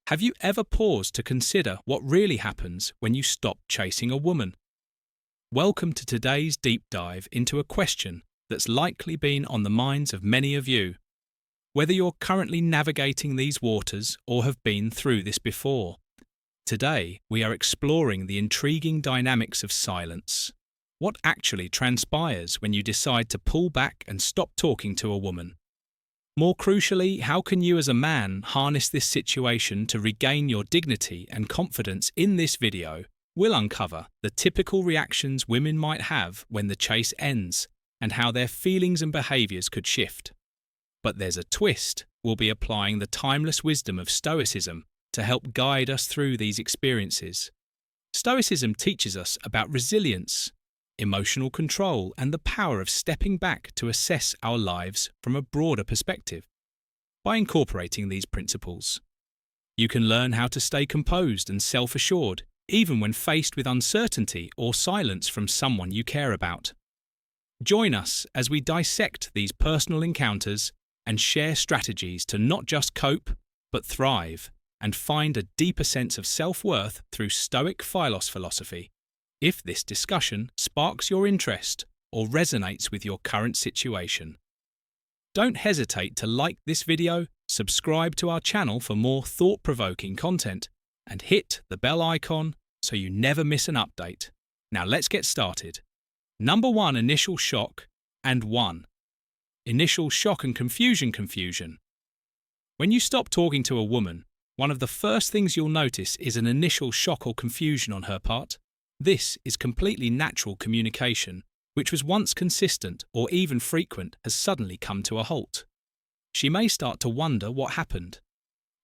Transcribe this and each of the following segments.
Have you ever paused to consider what really happens when you stop chasing a woman? Welcome to today's deep dive into a question that's likely been on the minds of many of you. Whether you're currently navigating these waters or have been through this before, today we are exploring the intriguing dynamics of silence. What actually transpires when you decide to pull back and stop talking to a woman? More crucially, how can you as a man harness this situation to regain your dignity and confidence? In this video, we'll uncover the typical reactions women might have when the chase ends and how their feelings and behaviours could shift. But there's a twist. We'll be applying the timeless wisdom of Stoicism to help guide us through these experiences. Stoicism teaches us about resilience, emotional control, and the power of stepping back to assess our lives from a broader perspective. By incorporating these principles, you can learn how to stay composed and self-assured, even when faced with uncertainty or silence from someone you care about. Join us as we dissect these personal encounters and share strategies to not just cope, but thrive and find a deeper sense of self-worth through Stoic philosophy. If this discussion sparks your interest or resonates with your current situation, don't hesitate to like this video, subscribe to our channel for more thought-provoking content, and hit the bell icon so you never miss an update. Now let's get started. Number 1, initial shock, and 1. Initial shock and confusion. When you stop talking to a woman, one of the first things you'll notice is an initial shock or confusion on her part. This is completely natural communication, which was once consistent or even frequent, has suddenly come to a halt. She may start to wonder what happened,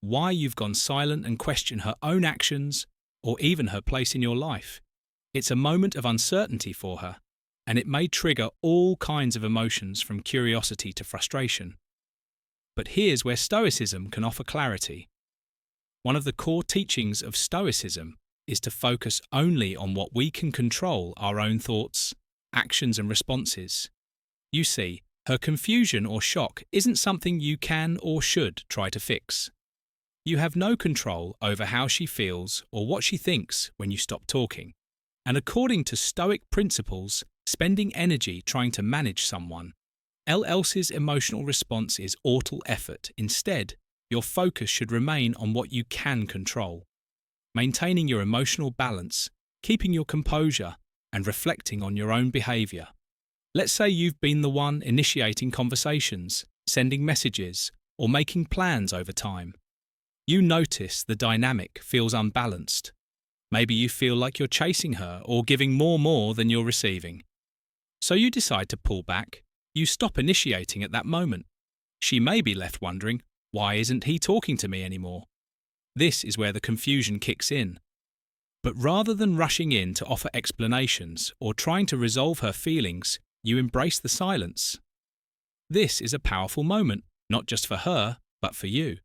why you've gone silent, and question her own actions or even her place in your life. It's a moment of uncertainty for her, and it may trigger all kinds of emotions from curiosity to frustration. But here's where Stoicism can offer clarity. One of the core teachings of Stoicism is to focus only on what we can control: our own thoughts, actions and responses. You see, her confusion or shock isn't something you can or should try to fix. You have no control over how she feels or what she thinks when you stop talking. And according to Stoic principles, spending energy trying to manage someone else's emotional response is awful effort. Instead, your focus should remain on what you can control. Maintaining your emotional balance, keeping your composure, and reflecting on your own behaviour. Let's say you've been the one initiating conversations, sending messages, or making plans over time. You notice the dynamic feels unbalanced. Maybe you feel like you're chasing her or giving more than you're receiving. So you decide to pull back. You stop initiating at that moment. She may be left wondering, why isn't he talking to me anymore? This is where the confusion kicks in. But rather than rushing in to offer explanations or trying to resolve her feelings, you embrace the silence. This is a powerful moment, not just for her, but for you.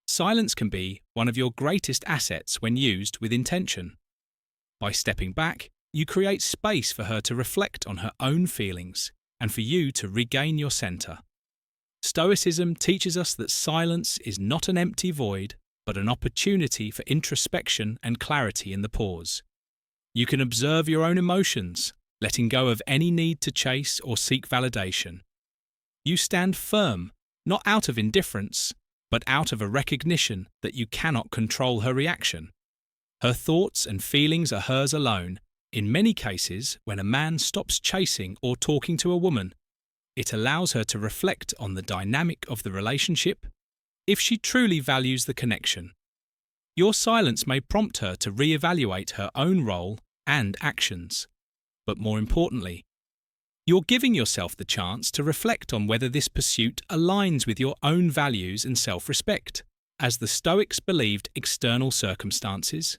Silence can be one of your greatest assets when used with intention. By stepping back, you create space for her to reflect on her own feelings and for you to regain your center. Stoicism teaches us that silence is not an empty void, but an opportunity for introspection and clarity in the pause. You can observe your own emotions, letting go of any need to chase or seek validation. You stand firm, not out of indifference, but out of a recognition that you cannot control her reaction. Her thoughts and feelings are hers alone. In many cases, when a man stops chasing or talking to a woman, it allows her to reflect on the dynamic of the relationship, if she truly values the connection. Your silence may prompt her to reevaluate her own role and actions. But more importantly, you're giving yourself the chance to reflect on whether this pursuit aligns with your own values and self-respect, as the Stoics believed external circumstances,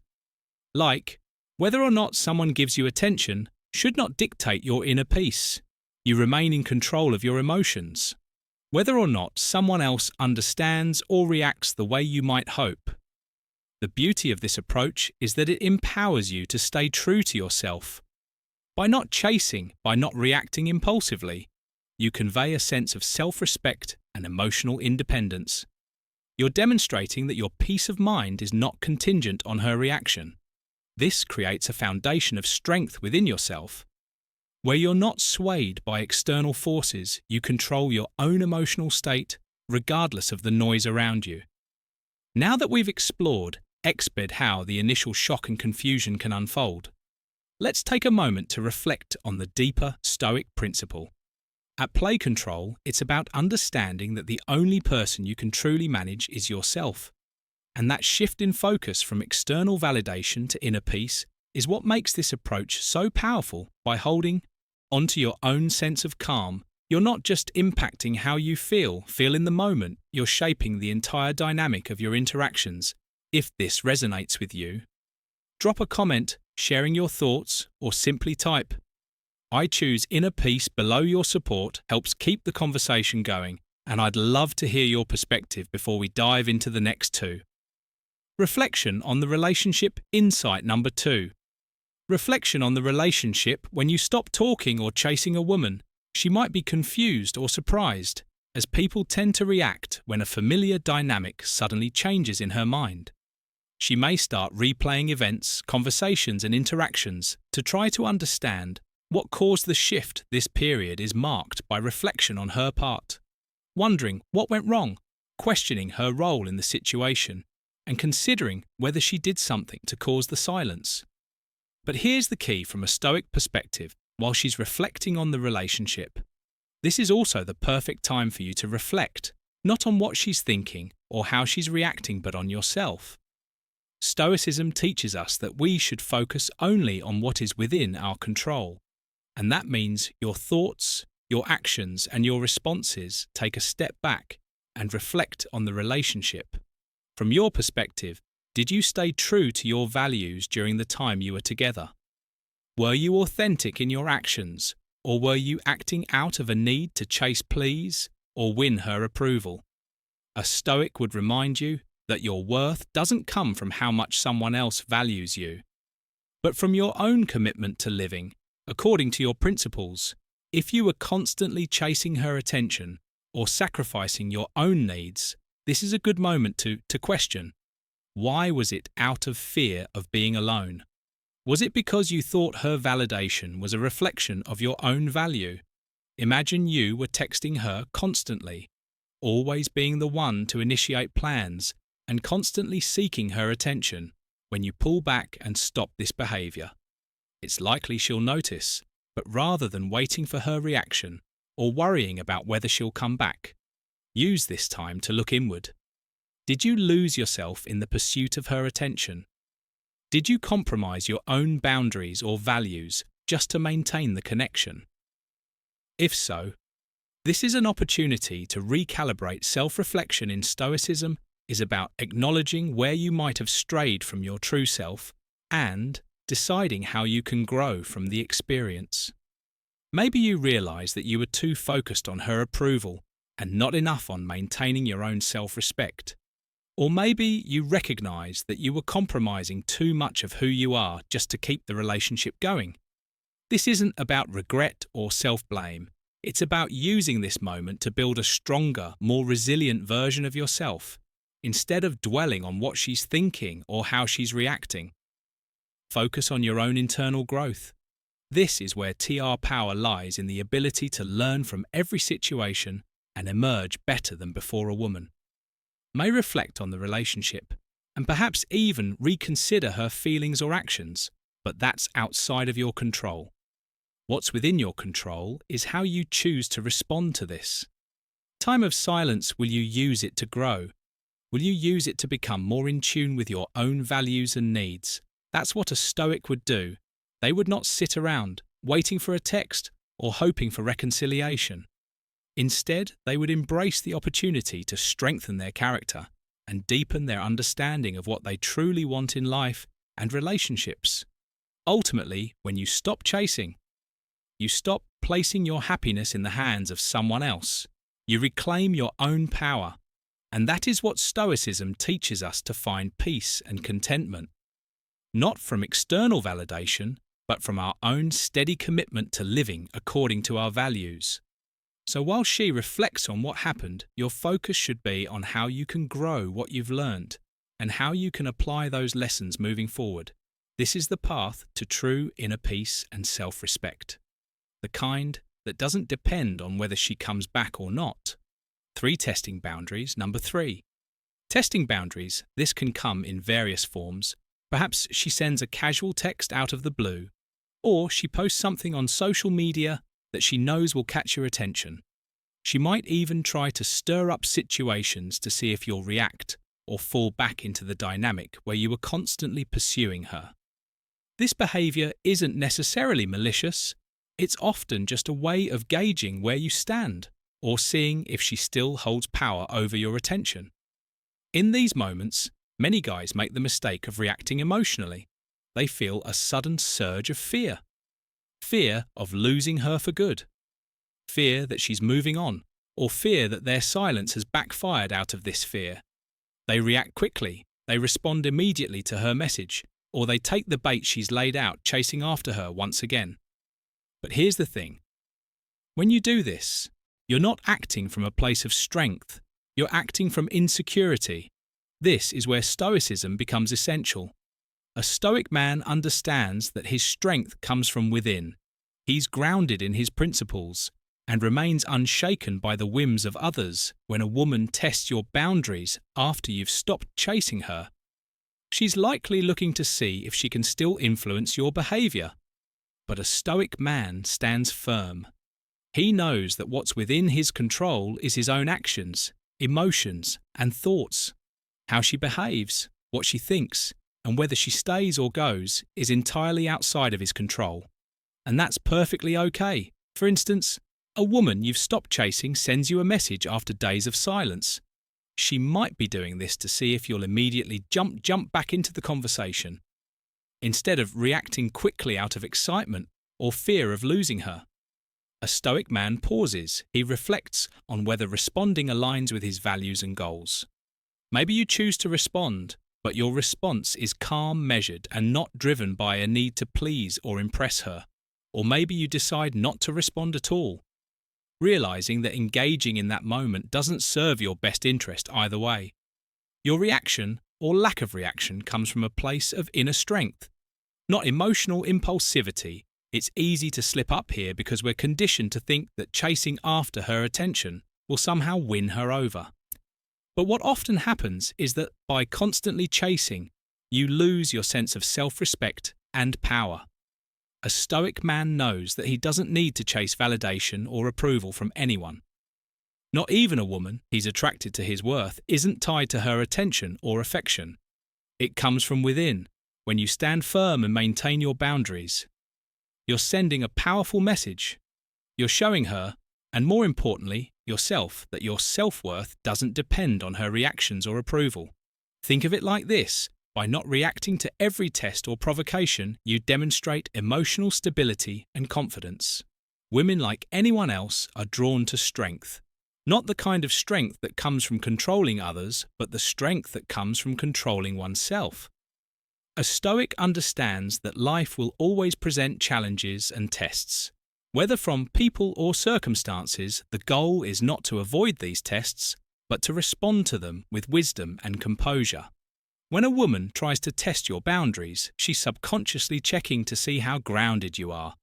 like whether or not someone gives you attention, should not dictate your inner peace. You remain in control of your emotions. Whether or not someone else understands or reacts the way you might hope. The beauty of this approach is that it empowers you to stay true to yourself. By not chasing, by not reacting impulsively, you convey a sense of self-respect and emotional independence. You're demonstrating that your peace of mind is not contingent on her reaction. This creates a foundation of strength within yourself. Where you're not swayed by external forces, you control your own emotional state, regardless of the noise around you. Now that we've explored how the initial shock and confusion can unfold, let's take a moment to reflect on the deeper Stoic principle. At play control, it's about understanding that the only person you can truly manage is yourself. And that shift in focus from external validation to inner peace is what makes this approach so powerful. By holding onto your own sense of calm, you're not just impacting how you feel in the moment, you're shaping the entire dynamic of your interactions. If this resonates with you, drop a comment sharing your thoughts or simply type, "I choose inner peace" below. Your support helps keep the conversation going, and I'd love to hear your perspective before we dive into the next two. Reflection on the relationship. Insight number 2. Reflection on the relationship. When you stop talking or chasing a woman, she might be confused or surprised, as people tend to react when a familiar dynamic suddenly changes in her mind. She may start replaying events, conversations, and interactions to try to understand what caused the shift. This period is marked by reflection on her part, wondering what went wrong, questioning her role in the situation, and considering whether she did something to cause the silence. But here's the key from a Stoic perspective. While she's reflecting on the relationship, this is also the perfect time for you to reflect, not on what she's thinking or how she's reacting, but on yourself. Stoicism teaches us that we should focus only on what is within our control, and that means your thoughts, your actions, and your responses. Take a step back and reflect on the relationship. From your perspective, did you stay true to your values during the time you were together? Were you authentic in your actions, or were you acting out of a need to chase please or win her approval? A Stoic would remind you that your worth doesn't come from how much someone else values you, but from your own commitment to living according to your principles. If you were constantly chasing her attention or sacrificing your own needs, this is a good moment to question. Why was it out of fear of being alone? Was it because you thought her validation was a reflection of your own value? Imagine you were texting her constantly, always being the one to initiate plans and constantly seeking her attention. When you pull back and stop this behavior, it's likely she'll notice, but rather than waiting for her reaction or worrying about whether she'll come back, use this time to look inward. Did you lose yourself in the pursuit of her attention? Did you compromise your own boundaries or values just to maintain the connection? If so, this is an opportunity to recalibrate. Self-reflection in Stoicism is about acknowledging where you might have strayed from your true self and deciding how you can grow from the experience. Maybe you realize that you were too focused on her approval and not enough on maintaining your own self-respect. Or maybe you recognize that you were compromising too much of who you are just to keep the relationship going. This isn't about regret or self-blame. It's about using this moment to build a stronger, more resilient version of yourself, instead of dwelling on what she's thinking or how she's reacting. Focus on your own internal growth. This is where TR power lies, in the ability to learn from every situation and emerge better than before. A woman may reflect on the relationship and perhaps even reconsider her feelings or actions, but that's outside of your control. What's within your control is how you choose to respond to this. Time of silence, will you use it to grow? Will you use it to become more in tune with your own values and needs? That's what a Stoic would do. They would not sit around waiting for a text or hoping for reconciliation. Instead, they would embrace the opportunity to strengthen their character and deepen their understanding of what they truly want in life and relationships. Ultimately, when you stop chasing, you stop placing your happiness in the hands of someone else. You reclaim your own power. And that is what Stoicism teaches us: to find peace and contentment, not from external validation, but from our own steady commitment to living according to our values. So while she reflects on what happened, your focus should be on how you can grow what you've learned and how you can apply those lessons moving forward. This is the path to true inner peace and self-respect. The kind that doesn't depend on whether she comes back or not. 3 testing boundaries. Number 3. Testing boundaries. This can come in various forms. Perhaps she sends a casual text out of the blue, or she posts something on social media that she knows will catch your attention. She might even try to stir up situations to see if you'll react or fall back into the dynamic where you were constantly pursuing her. This behaviour isn't necessarily malicious. It's often just a way of gauging where you stand or seeing if she still holds power over your attention. In these moments, many guys make the mistake of reacting emotionally. They feel a sudden surge of fear. Fear of losing her for good. Fear that she's moving on, or fear that their silence has backfired out of this fear. They react quickly, they respond immediately to her message, or they take the bait she's laid out chasing after her once again. But here's the thing. When you do this, you're not acting from a place of strength, you're acting from insecurity. This is where Stoicism becomes essential. A Stoic man understands that his strength comes from within. He's grounded in his principles and remains unshaken by the whims of others. When a woman tests your boundaries after you've stopped chasing her, she's likely looking to see if she can still influence your behaviour. But a Stoic man stands firm. He knows that what's within his control is his own actions, emotions, and thoughts. How she behaves, what she thinks, and whether she stays or goes is entirely outside of his control. And that's perfectly okay. For instance, a woman you've stopped chasing sends you a message after days of silence. She might be doing this to see if you'll immediately jump back into the conversation, instead of reacting quickly out of excitement or fear of losing her. A Stoic man pauses. He reflects on whether responding aligns with his values and goals. Maybe you choose to respond, but your response is calm, measured, and not driven by a need to please or impress her. Or maybe you decide not to respond at all, realizing that engaging in that moment doesn't serve your best interest either way. Your reaction or lack of reaction comes from a place of inner strength, not emotional impulsivity. It's easy to slip up here because we're conditioned to think that chasing after her attention will somehow win her over. But what often happens is that by constantly chasing, you lose your sense of self-respect and power. A Stoic man knows that he doesn't need to chase validation or approval from anyone. Not even a woman he's attracted to his worth isn't tied to her attention or affection. It comes from within. When you stand firm and maintain your boundaries, you're sending a powerful message. You're showing her, and more importantly, yourself, that your self-worth doesn't depend on her reactions or approval. Think of it like this. By not reacting to every test or provocation, you demonstrate emotional stability and confidence. Women, like anyone else, are drawn to strength. Not the kind of strength that comes from controlling others, but the strength that comes from controlling oneself. A Stoic understands that life will always present challenges and tests. Whether from people or circumstances, the goal is not to avoid these tests, but to respond to them with wisdom and composure. When a woman tries to test your boundaries, she's subconsciously checking to see how grounded you are.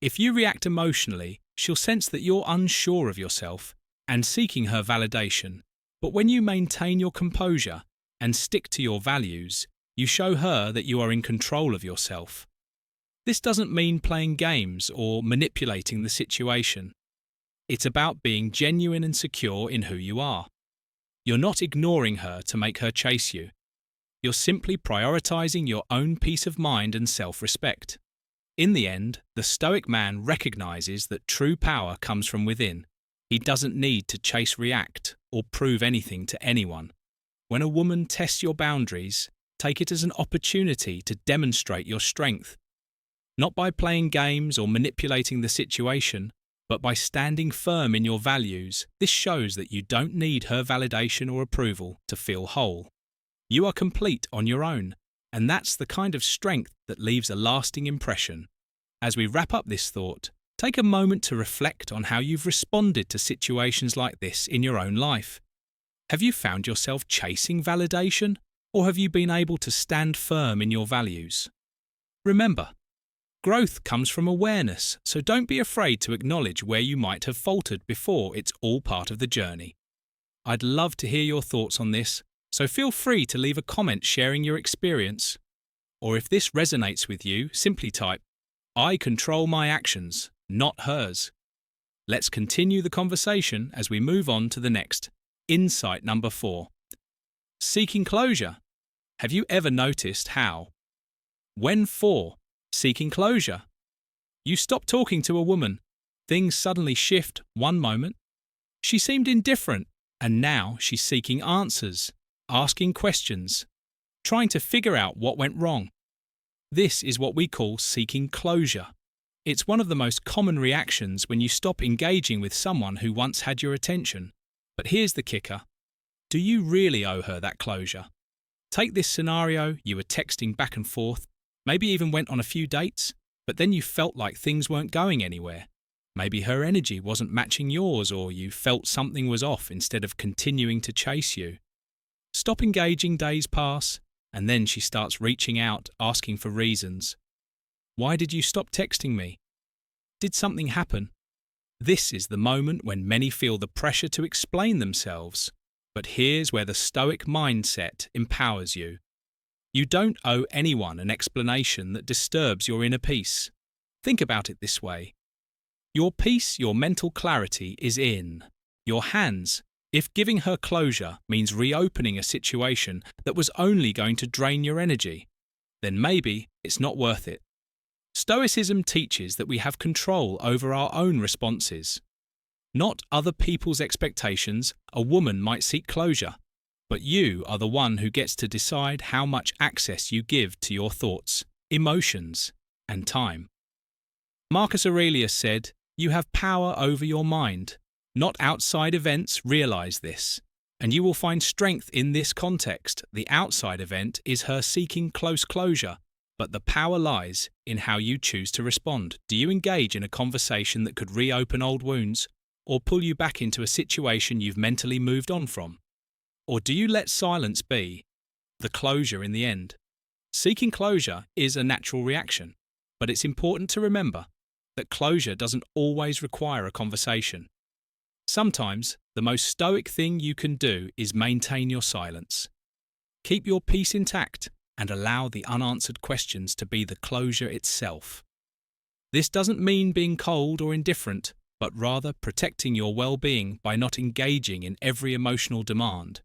If you react emotionally, she'll sense that you're unsure of yourself and seeking her validation. But when you maintain your composure and stick to your values, you show her that you are in control of yourself. This doesn't mean playing games or manipulating the situation. It's about being genuine and secure in who you are. You're not ignoring her to make her chase you. You're simply prioritizing your own peace of mind and self-respect. In the end, the Stoic man recognizes that true power comes from within. He doesn't need to chase, react, or prove anything to anyone. When a woman tests your boundaries, take it as an opportunity to demonstrate your strength. Not by playing games or manipulating the situation, but by standing firm in your values. This shows that you don't need her validation or approval to feel whole. You are complete on your own, and that's the kind of strength that leaves a lasting impression. As we wrap up this thought, Take a moment to reflect on how you've responded to situations like this in your own life. Have you found yourself chasing validation, or have you been able to stand firm in your values? Remember, growth comes from awareness, so don't be afraid to acknowledge where you might have faltered before. It's all part of the journey. I'd love to hear your thoughts on this, so feel free to leave a comment sharing your experience. Or if this resonates with you, simply type, "I control my actions, not hers." Let's continue the conversation as we move on to the next. Insight number 4. Seeking closure. Have you ever noticed how, when seeking closure, you stop talking to a woman, things suddenly shift one moment? She seemed indifferent, and now she's seeking answers, asking questions, trying to figure out what went wrong. This is what we call seeking closure. It's one of the most common reactions when you stop engaging with someone who once had your attention. But here's the kicker. Do you really owe her that closure? Take this scenario: you were texting back and forth, maybe even went on a few dates, but then you felt like things weren't going anywhere. Maybe her energy wasn't matching yours, or you felt something was off instead of continuing to chase you. Stop engaging, days pass, and then she starts reaching out, asking for reasons. Why did you stop texting me? Did something happen? This is the moment when many feel the pressure to explain themselves. But here's where the Stoic mindset empowers you. You don't owe anyone an explanation that disturbs your inner peace. Think about it this way. Your peace, your mental clarity is in your hands. If giving her closure means reopening a situation that was only going to drain your energy, then maybe it's not worth it. Stoicism teaches that we have control over our own responses. Not other people's expectations. A woman might seek closure, but you are the one who gets to decide how much access you give to your thoughts, emotions, and time. Marcus Aurelius said, "You have power over your mind. Not outside events. Realize this, and you will find strength in this context. The outside event is her seeking close closure, but the power lies in how you choose to respond. Do you engage in a conversation that could reopen old wounds, or pull you back into a situation you've mentally moved on from? Or do you let silence be the closure in the end?" Seeking closure is a natural reaction, but it's important to remember that closure doesn't always require a conversation. Sometimes, the most stoic thing you can do is maintain your silence. Keep your peace intact and allow the unanswered questions to be the closure itself. This doesn't mean being cold or indifferent, but rather protecting your well-being by not engaging in every emotional demand.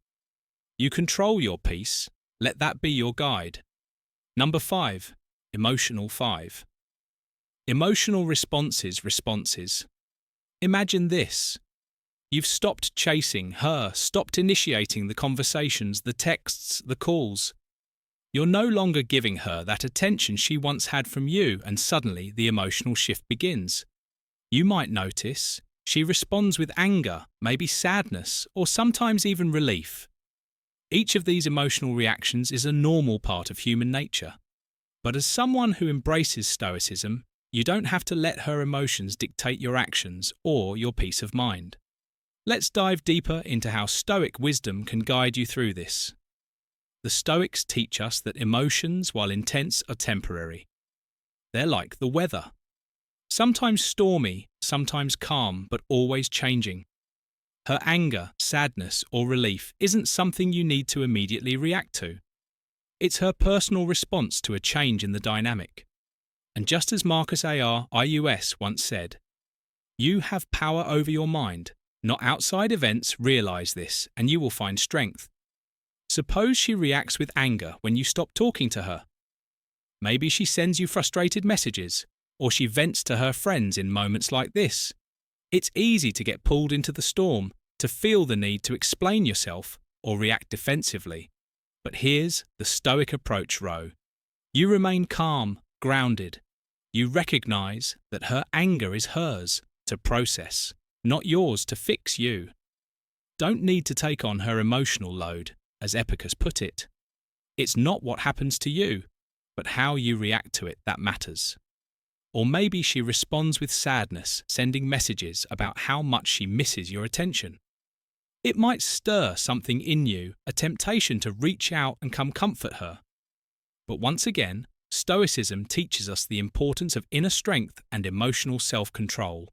You control your peace. Let that be your guide. Number 5. Emotional 5. Emotional responses. Imagine this. You've stopped chasing her, stopped initiating the conversations, the texts, the calls. You're no longer giving her that attention she once had from you, and suddenly the emotional shift begins. You might notice she responds with anger, maybe sadness, or sometimes even relief. Each of these emotional reactions is a normal part of human nature. But as someone who embraces Stoicism, you don't have to let her emotions dictate your actions or your peace of mind. Let's dive deeper into how Stoic wisdom can guide you through this. The Stoics teach us that emotions, while intense, are temporary. They're like the weather. Sometimes stormy, sometimes calm, but always changing. Her anger, sadness, or relief isn't something you need to immediately react to. It's her personal response to a change in the dynamic. And just as Marcus Aurelius once said, "You have power over your mind, not outside events. Realize this, and you will find strength." Suppose she reacts with anger when you stop talking to her. Maybe she sends you frustrated messages, or she vents to her friends in moments like this. It's easy to get pulled into the storm, to feel the need to explain yourself or react defensively. But here's the Stoic approach, Ro. You remain calm, grounded. You recognize that her anger is hers to process, not yours to fix you. Don't need to take on her emotional load, as Epicus put it. It's not what happens to you, but how you react to it that matters. Or maybe she responds with sadness, sending messages about how much she misses your attention. It might stir something in you, a temptation to reach out and come comfort her. But once again, Stoicism teaches us the importance of inner strength and emotional self-control.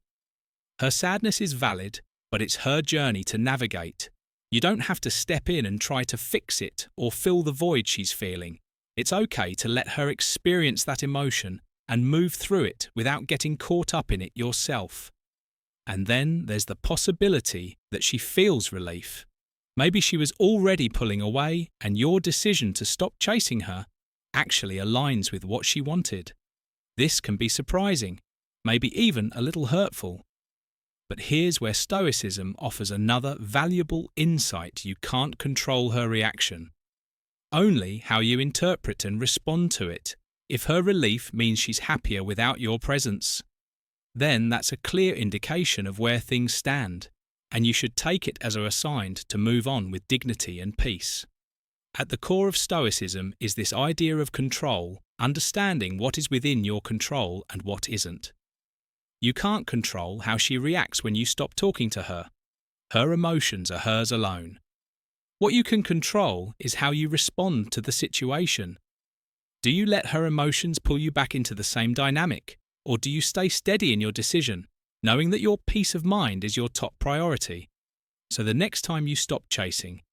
Her sadness is valid, but it's her journey to navigate. You don't have to step in and try to fix it or fill the void she's feeling. It's okay to let her experience that emotion and move through it without getting caught up in it yourself. And then there's the possibility that she feels relief. Maybe she was already pulling away, and your decision to stop chasing her actually aligns with what she wanted. This can be surprising, maybe even a little hurtful. But here's where Stoicism offers another valuable insight: you can't control her reaction. Only how you interpret and respond to it. If her relief means she's happier without your presence, then that's a clear indication of where things stand, and you should take it as a sign to move on with dignity and peace. At the core of Stoicism is this idea of control, understanding what is within your control and what isn't. You can't control how she reacts when you stop talking to her. Her emotions are hers alone. What you can control is how you respond to the situation. Do you let her emotions pull you back into the same dynamic, or do you stay steady in your decision, knowing that your peace of mind is your top priority? So the next time you stop chasing,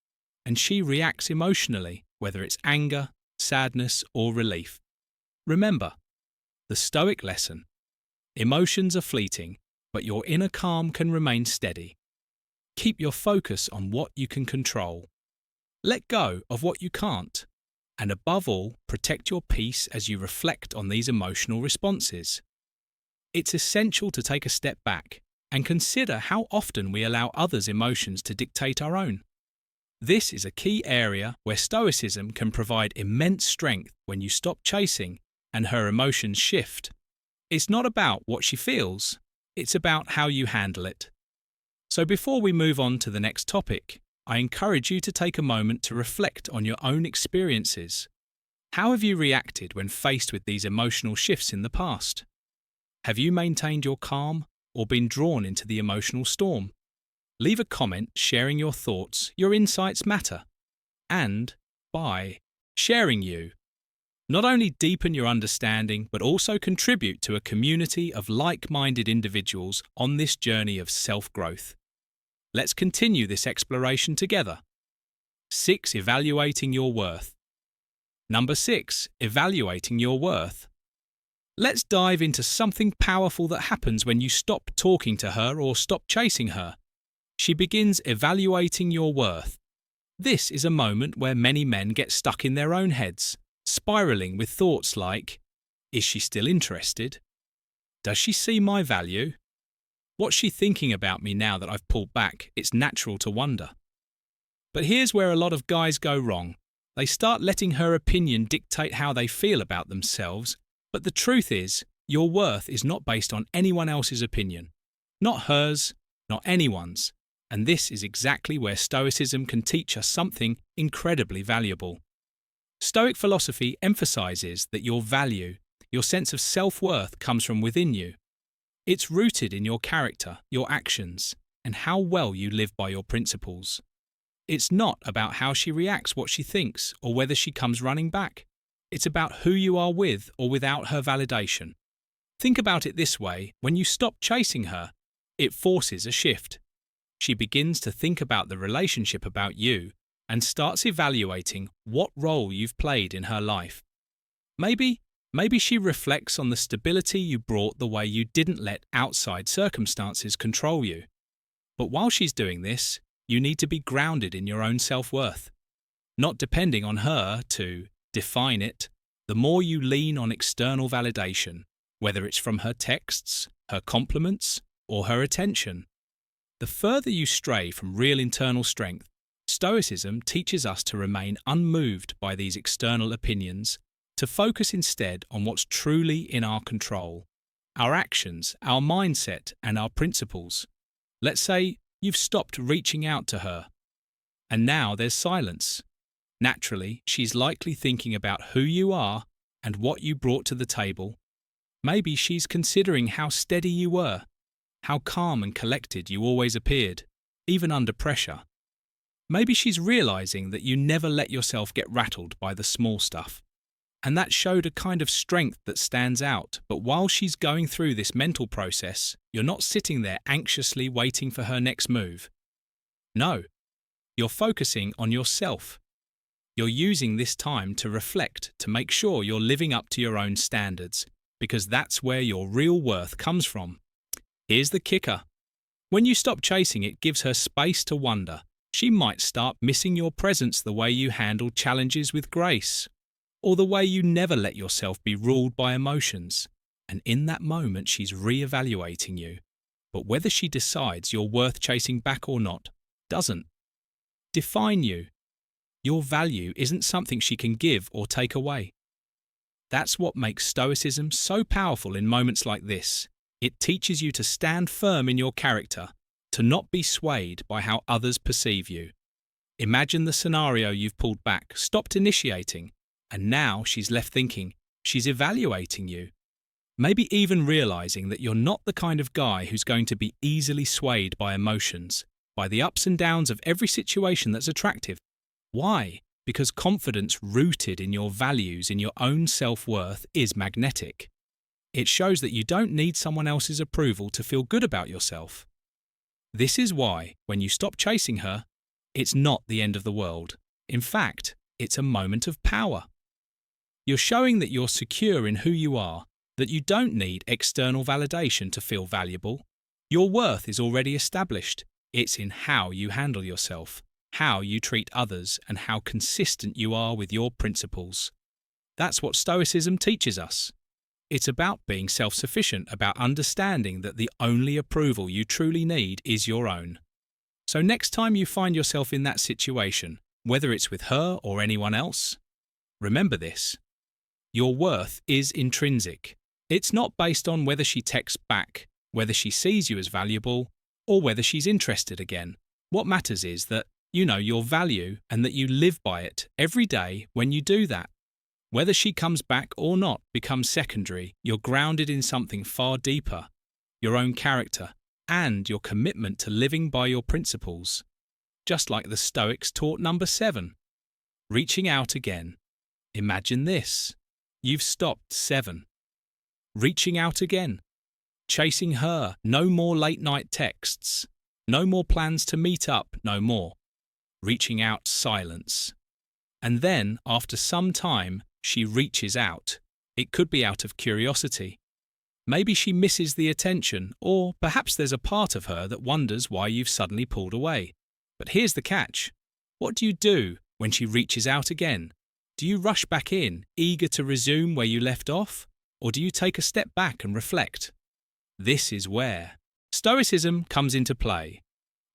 and she reacts emotionally, whether it's anger, sadness, or relief, remember the Stoic lesson. Emotions are fleeting, but your inner calm can remain steady. Keep your focus on what you can control. Let go of what you can't. And above all, protect your peace as you reflect on these emotional responses. It's essential to take a step back and consider how often we allow others' emotions to dictate our own. This is a key area where Stoicism can provide immense strength when you stop chasing and her emotions shift. It's not about what she feels, it's about how you handle it. So before we move on to the next topic, I encourage you to take a moment to reflect on your own experiences. How have you reacted when faced with these emotional shifts in the past? Have you maintained your calm or been drawn into the emotional storm? Leave a comment sharing your thoughts. Your insights matter. And by sharing you, not only deepen your understanding but also contribute to a community of like-minded individuals on this journey of self-growth. Let's continue this exploration together. 6. Evaluating your worth. Number 6. Evaluating your worth. Let's dive into something powerful that happens when you stop talking to her or stop chasing her. She begins evaluating your worth. This is a moment where many men get stuck in their own heads, spiraling with thoughts like, is she still interested? Does she see my value? What's she thinking about me now that I've pulled back? It's natural to wonder. But here's where a lot of guys go wrong. They start letting her opinion dictate how they feel about themselves, but the truth is, your worth is not based on anyone else's opinion. Not hers, not anyone's. And this is exactly where Stoicism can teach us something incredibly valuable. Stoic philosophy emphasizes that your value, your sense of self-worth comes from within you. It's rooted in your character, your actions, and how well you live by your principles. It's not about how she reacts, what she thinks, or whether she comes running back. It's about who you are with or without her validation. Think about it this way: when you stop chasing her, it forces a shift. She begins to think about the relationship about you and starts evaluating what role you've played in her life. Maybe she reflects on the stability you brought, the way you didn't let outside circumstances control you. But while she's doing this, you need to be grounded in your own self-worth, not depending on her to define it. The more you lean on external validation, whether it's from her texts, her compliments, or her attention, the further you stray from real internal strength. Stoicism teaches us to remain unmoved by these external opinions, to focus instead on what's truly in our control, our actions, our mindset, and our principles. Let's say you've stopped reaching out to her, and now there's silence. Naturally, she's likely thinking about who you are and what you brought to the table. Maybe she's considering how steady you were, how calm and collected you always appeared, even under pressure. Maybe she's realizing that you never let yourself get rattled by the small stuff. And that showed a kind of strength that stands out. But while she's going through this mental process, you're not sitting there anxiously waiting for her next move. No, you're focusing on yourself. You're using this time to reflect, to make sure you're living up to your own standards, because that's where your real worth comes from. Here's the kicker. When you stop chasing, it gives her space to wonder. She might start missing your presence, the way you handle challenges with grace, or the way you never let yourself be ruled by emotions. And in that moment, she's re-evaluating you. But whether she decides you're worth chasing back or not, doesn't define you. Your value isn't something she can give or take away. That's what makes Stoicism so powerful in moments like this. It teaches you to stand firm in your character, to not be swayed by how others perceive you. Imagine the scenario you've pulled back, stopped initiating, and now she's left thinking, she's evaluating you. Maybe even realizing that you're not the kind of guy who's going to be easily swayed by emotions, by the ups and downs of every situation that's attractive. Why? Because confidence rooted in your values, in your own self-worth, is magnetic. It shows that you don't need someone else's approval to feel good about yourself. This is why, when you stop chasing her, it's not the end of the world. In fact, it's a moment of power. You're showing that you're secure in who you are, that you don't need external validation to feel valuable. Your worth is already established. It's in how you handle yourself, how you treat others, and how consistent you are with your principles. That's what Stoicism teaches us. It's about being self-sufficient, about understanding that the only approval you truly need is your own. So next time you find yourself in that situation, whether it's with her or anyone else, remember this. Your worth is intrinsic. It's not based on whether she texts back, whether she sees you as valuable, or whether she's interested again. What matters is that you know your value and that you live by it every day when you do that. Whether she comes back or not becomes secondary. You're grounded in something far deeper, your own character, and your commitment to living by your principles. Just like the Stoics taught number 7, reaching out again. Imagine this. You've stopped 7. Reaching out again. Chasing her. No more late night texts. No more plans to meet up. No more. Reaching out silence. And then, after some time, she reaches out. It could be out of curiosity. Maybe she misses the attention, or perhaps there's a part of her that wonders why you've suddenly pulled away. But here's the catch. What do you do when she reaches out again? Do you rush back in, eager to resume where you left off? Or do you take a step back and reflect? This is where Stoicism comes into play.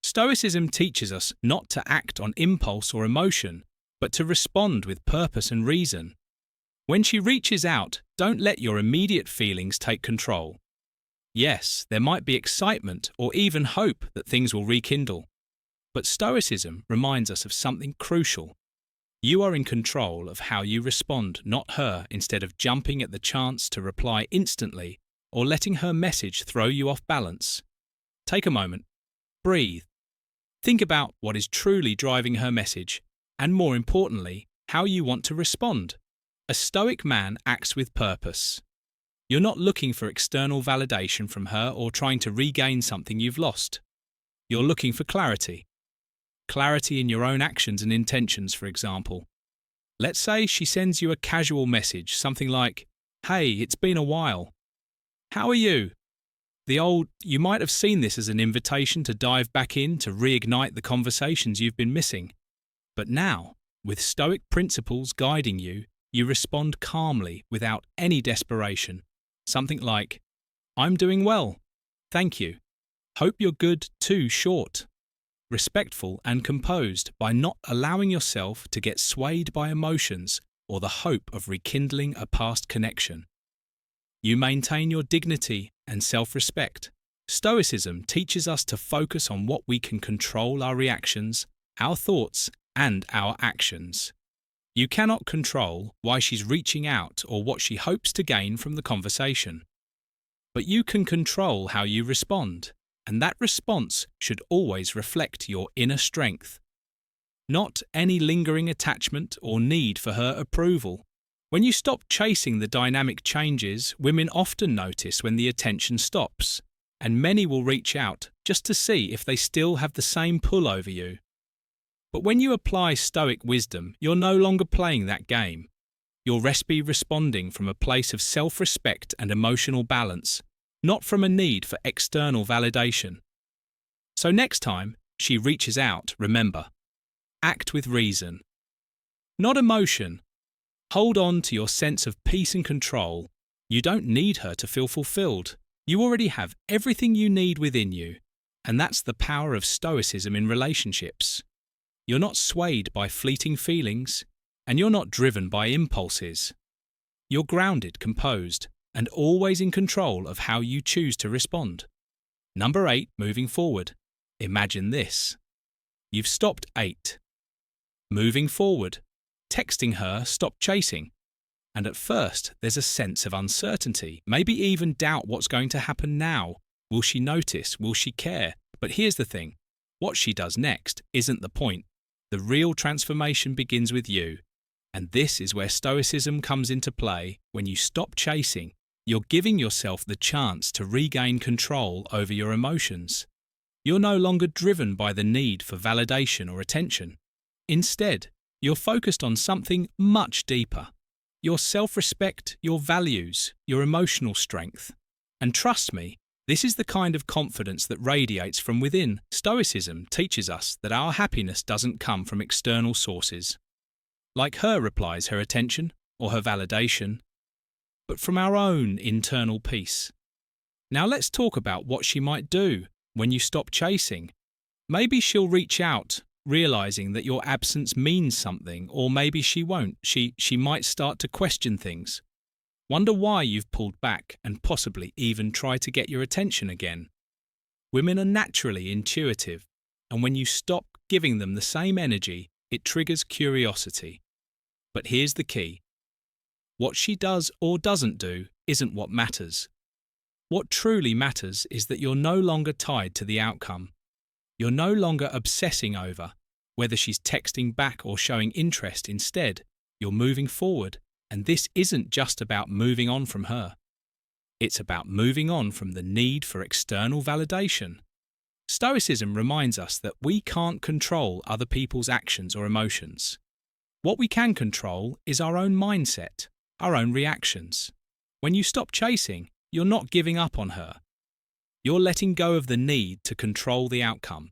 Stoicism teaches us not to act on impulse or emotion, but to respond with purpose and reason. When she reaches out, don't let your immediate feelings take control. Yes, there might be excitement or even hope that things will rekindle. But Stoicism reminds us of something crucial. You are in control of how you respond, not her, instead of jumping at the chance to reply instantly or letting her message throw you off balance. Take a moment. Breathe. Think about what is truly driving her message, and more importantly, how you want to respond. A Stoic man acts with purpose. You're not looking for external validation from her or trying to regain something you've lost. You're looking for clarity. Clarity in your own actions and intentions, for example. Let's say she sends you a casual message, something like, "Hey, it's been a while. How are you?" You might have seen this as an invitation to dive back in, to reignite the conversations you've been missing. But now, with Stoic principles guiding you, you respond calmly without any desperation. Something like, "I'm doing well. Thank you. Hope you're good too." Short, respectful and composed, by not allowing yourself to get swayed by emotions or the hope of rekindling a past connection. You maintain your dignity and self-respect. Stoicism teaches us to focus on what we can control: our reactions, our thoughts, and our actions. You cannot control why she's reaching out or what she hopes to gain from the conversation. But you can control how you respond, and that response should always reflect your inner strength, not any lingering attachment or need for her approval. When you stop chasing the dynamic changes, women often notice when the attention stops, and many will reach out just to see if they still have the same pull over you. But when you apply Stoic wisdom, you're no longer playing that game. You'll be responding from a place of self-respect and emotional balance, not from a need for external validation. So next time she reaches out, remember, act with reason, not emotion. Hold on to your sense of peace and control. You don't need her to feel fulfilled. You already have everything you need within you, and that's the power of Stoicism in relationships. You're not swayed by fleeting feelings, and you're not driven by impulses. You're grounded, composed, and always in control of how you choose to respond. Number 8, moving forward. Imagine this. You've stopped 8. Moving forward. Texting her, stop chasing. And at first, there's a sense of uncertainty, maybe even doubt what's going to happen now. Will she notice? Will she care? But here's the thing. What she does next isn't the point. The real transformation begins with you. And this is where Stoicism comes into play. When you stop chasing, you're giving yourself the chance to regain control over your emotions. You're no longer driven by the need for validation or attention. Instead, you're focused on something much deeper. Your self-respect, your values, your emotional strength. And trust me, this is the kind of confidence that radiates from within. Stoicism teaches us that our happiness doesn't come from external sources, like her replies, her attention, or her validation, but from our own internal peace. Now let's talk about what she might do when you stop chasing. Maybe she'll reach out, realizing that your absence means something, or maybe she won't. She might start to question things. Wonder why you've pulled back and possibly even try to get your attention again. Women are naturally intuitive, and when you stop giving them the same energy, it triggers curiosity. But here's the key. What she does or doesn't do isn't what matters. What truly matters is that you're no longer tied to the outcome. You're no longer obsessing over whether she's texting back or showing interest. Instead, you're moving forward, and this isn't just about moving on from her. It's about moving on from the need for external validation. Stoicism reminds us that we can't control other people's actions or emotions. What we can control is our own mindset, our own reactions. When you stop chasing, you're not giving up on her. You're letting go of the need to control the outcome.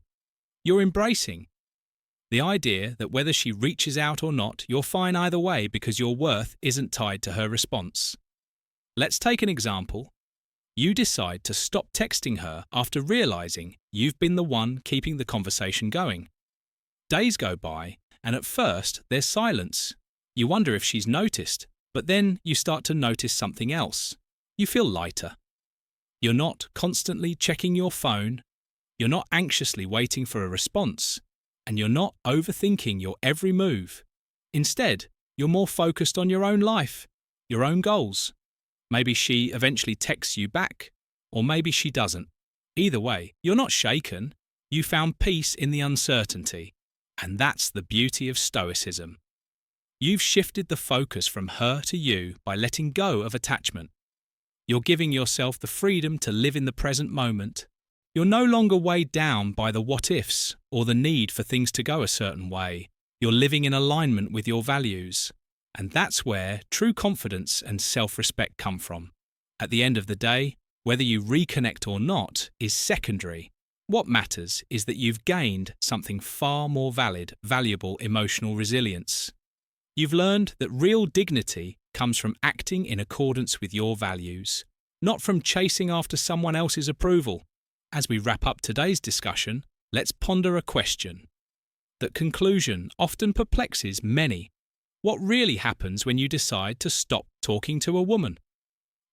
You're embracing the idea that whether she reaches out or not, you're fine either way because your worth isn't tied to her response. Let's take an example. You decide to stop texting her after realizing you've been the one keeping the conversation going. Days go by, and at first there's silence. You wonder if she's noticed, but then you start to notice something else. You feel lighter. You're not constantly checking your phone. You're not anxiously waiting for a response. And you're not overthinking your every move. Instead, you're more focused on your own life, your own goals. Maybe she eventually texts you back, or maybe she doesn't. Either way, you're not shaken. You found peace in the uncertainty. And that's the beauty of Stoicism. You've shifted the focus from her to you by letting go of attachment. You're giving yourself the freedom to live in the present moment. You're no longer weighed down by the what-ifs or the need for things to go a certain way. You're living in alignment with your values. And that's where true confidence and self-respect come from. At the end of the day, whether you reconnect or not is secondary. What matters is that you've gained something far more valuable emotional resilience. You've learned that real dignity comes from acting in accordance with your values, not from chasing after someone else's approval. As we wrap up today's discussion, let's ponder a question. That conclusion often perplexes many. What really happens when you decide to stop talking to a woman?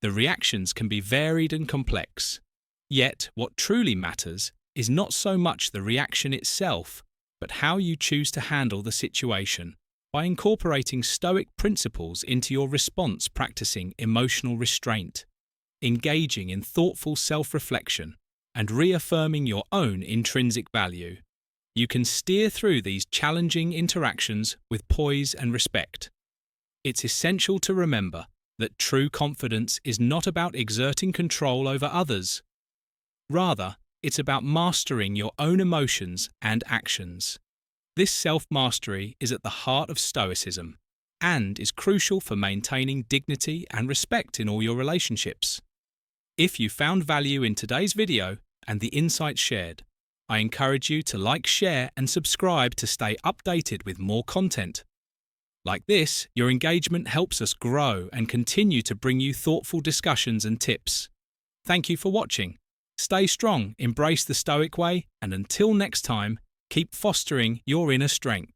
The reactions can be varied and complex. Yet, what truly matters is not so much the reaction itself, but how you choose to handle the situation. By incorporating Stoic principles into your response, practicing emotional restraint, engaging in thoughtful self-reflection, and reaffirming your own intrinsic value, you can steer through these challenging interactions with poise and respect. It's essential to remember that true confidence is not about exerting control over others. Rather, it's about mastering your own emotions and actions. This self-mastery is at the heart of Stoicism and is crucial for maintaining dignity and respect in all your relationships. If you found value in today's video and the insights shared, I encourage you to like, share, and subscribe to stay updated with more content. Like this, your engagement helps us grow and continue to bring you thoughtful discussions and tips. Thank you for watching. Stay strong, embrace the Stoic way, and until next time, keep fostering your inner strength.